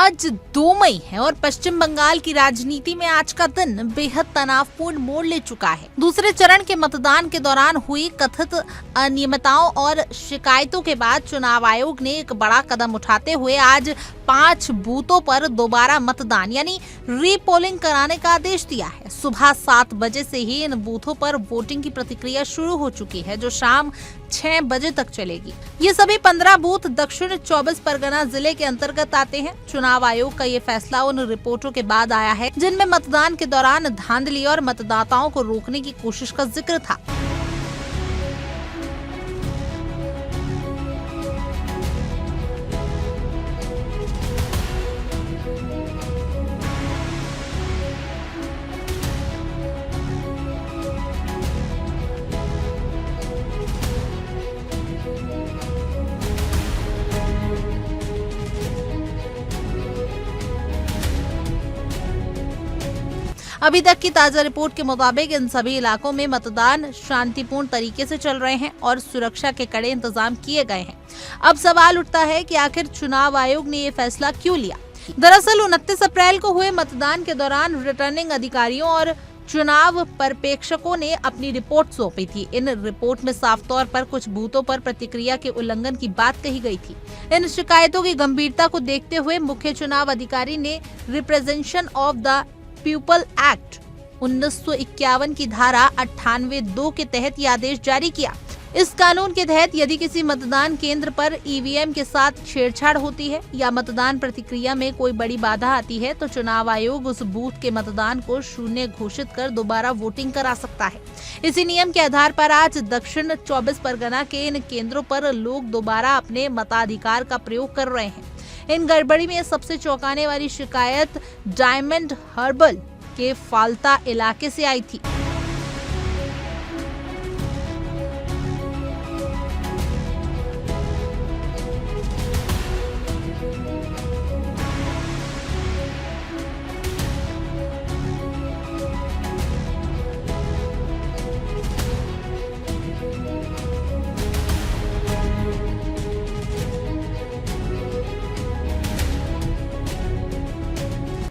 आज 2 मई है और पश्चिम बंगाल की राजनीति में आज का दिन बेहद तनावपूर्ण मोड़ ले चुका है। दूसरे चरण के मतदान के दौरान हुई कथित अनियमितताओं और शिकायतों के बाद चुनाव आयोग ने एक बड़ा कदम उठाते हुए आज 5 बूथों पर दोबारा मतदान यानी रीपोलिंग कराने का आदेश दिया है। सुबह 7 बजे से ही इन बूथों पर वोटिंग की प्रक्रिया शुरू हो चुकी है, जो शाम 6 बजे तक चलेगी। ये सभी 15 बूथ दक्षिण 24 परगना जिले के अंतर्गत आते हैं। चुनाव आयोग का ये फैसला उन रिपोर्टों के बाद आया है जिनमें मतदान के दौरान धांधली और मतदाताओं को रोकने की कोशिश का जिक्र था। अभी तक की ताजा रिपोर्ट के मुताबिक इन सभी इलाकों में मतदान शांतिपूर्ण तरीके से चल रहे हैं और सुरक्षा के कड़े इंतजाम किए गए हैं। अब सवाल उठता है कि आखिर चुनाव आयोग ने ये फैसला क्यों लिया। दरअसल 29 अप्रैल को हुए मतदान के दौरान रिटर्निंग अधिकारियों और चुनाव पर्यवेक्षकों ने अपनी रिपोर्ट सौंपी थी। इन रिपोर्ट में साफ तौर पर कुछ बूथों पर प्रतिक्रिया के उल्लंघन की बात कही गई थी। इन शिकायतों की गंभीरता को देखते हुए मुख्य चुनाव अधिकारी ने representation of the people act 1951 की धारा 98(2) के तहत यह आदेश जारी किया। इस कानून के तहत यदि किसी मतदान केंद्र पर ईवीएम के साथ छेड़छाड़ होती है या मतदान प्रक्रिया में कोई बड़ी बाधा आती है तो चुनाव आयोग उस बूथ के मतदान को शून्य घोषित कर दोबारा वोटिंग करा सकता है। इसी नियम के आधार पर आज दक्षिण 24 परगना के इन केंद्रों पर लोग दोबारा अपने मताधिकार का प्रयोग कर रहे हैं। इन गड़बड़ी में सबसे चौंकाने वाली शिकायत डायमंड हार्बर के फाल्ता इलाके से आई थी।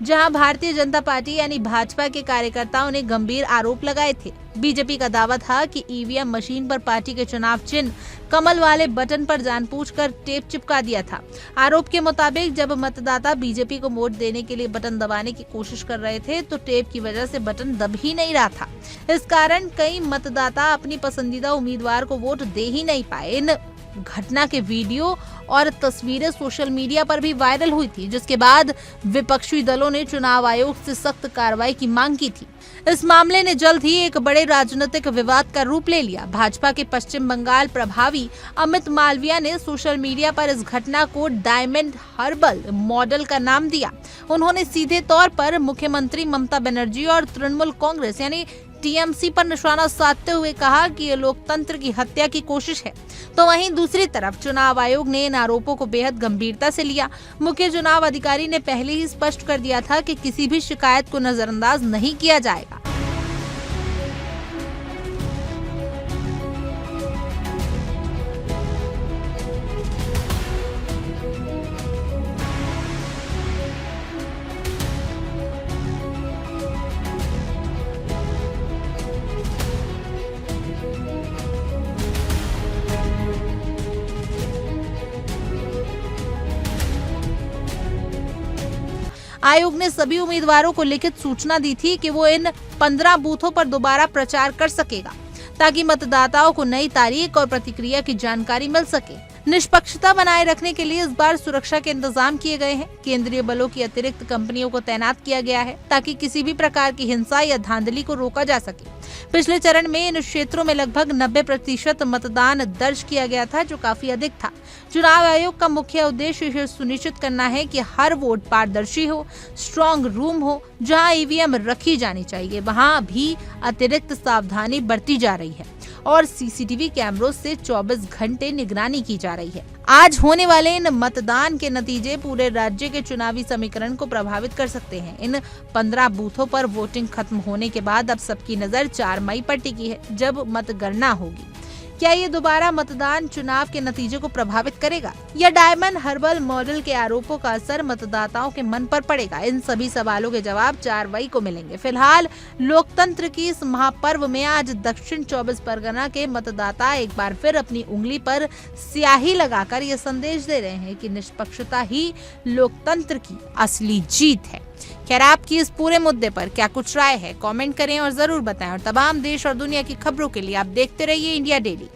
जहां भारतीय जनता पार्टी यानी भाजपा के कार्यकर्ताओं ने गंभीर आरोप लगाए थे। बीजेपी का दावा था कि ईवीएम मशीन पर पार्टी के चुनाव चिन्ह कमल वाले बटन पर जानबूझकर टेप चिपका दिया था। आरोप के मुताबिक जब मतदाता बीजेपी को वोट देने के लिए बटन दबाने की कोशिश कर रहे थे तो टेप की वजह से बटन दब ही नहीं रहा था। इस कारण कई मतदाता अपनी पसंदीदा उम्मीदवार को वोट दे ही नहीं पाए। इन घटना के वीडियो और तस्वीरें सोशल मीडिया पर भी वायरल हुई थी, जिसके बाद विपक्षी दलों ने चुनाव आयोग से सख्त कार्रवाई की मांग की थी। इस मामले ने जल्द ही एक बड़े राजनीतिक विवाद का रूप ले लिया। भाजपा के पश्चिम बंगाल प्रभारी अमित मालविया ने सोशल मीडिया पर इस घटना को डायमंड हार्बर मॉडल का नाम दिया। उन्होंने सीधे तौर पर मुख्यमंत्री ममता बनर्जी और तृणमूल कांग्रेस यानी टीएमसी पर निशाना साधते हुए कहा कि ये लोकतंत्र की हत्या की कोशिश है। तो वहीं दूसरी तरफ चुनाव आयोग ने इन आरोपों को बेहद गंभीरता से लिया। मुख्य चुनाव अधिकारी ने पहले ही स्पष्ट कर दिया था कि किसी भी शिकायत को नजरअंदाज नहीं किया जाएगा। आयोग ने सभी उम्मीदवारों को लिखित सूचना दी थी कि वो इन 15 बूथों पर दोबारा प्रचार कर सकेगा ताकि मतदाताओं को नई तारीख और प्रतिक्रिया की जानकारी मिल सके। निष्पक्षता बनाए रखने के लिए इस बार सुरक्षा के इंतजाम किए गए हैं। केंद्रीय बलों की अतिरिक्त कंपनियों को तैनात किया गया है ताकि किसी भी प्रकार की हिंसा या धांधली को रोका जा सके। पिछले चरण में इन क्षेत्रों में लगभग 90% मतदान दर्ज किया गया था, जो काफी अधिक था। चुनाव आयोग का मुख्य उद्देश्य यह सुनिश्चित करना है कि हर वोट पारदर्शी हो, स्ट्रांग रूम हो, जहां ईवीएम रखी जानी चाहिए वहां भी अतिरिक्त सावधानी बरती जा रही है और सीसीटीवी कैमरों से 24 घंटे निगरानी की जा रही है। आज होने वाले इन मतदान के नतीजे पूरे राज्य के चुनावी समीकरण को प्रभावित कर सकते हैं। इन 15 बूथों पर वोटिंग खत्म होने के बाद अब सबकी नजर 4 मई पर टिकी है, जब मतगणना होगी। क्या ये दोबारा मतदान चुनाव के नतीजे को प्रभावित करेगा या डायमंड हर्बल मॉडल के आरोपों का असर मतदाताओं के मन पर पड़ेगा? इन सभी सवालों के जवाब 4 मई को मिलेंगे। फिलहाल लोकतंत्र की इस महापर्व में आज दक्षिण 24 परगना के मतदाता एक बार फिर अपनी उंगली पर स्याही लगाकर ये संदेश दे रहे हैं कि निष्पक्षता ही लोकतंत्र की असली जीत है। खैर, आपकी इस पूरे मुद्दे पर क्या कुछ राय है? कमेंट करें और जरूर बताएं। और तमाम देश और दुनिया की खबरों के लिए आप देखते रहिए इंडिया डेली।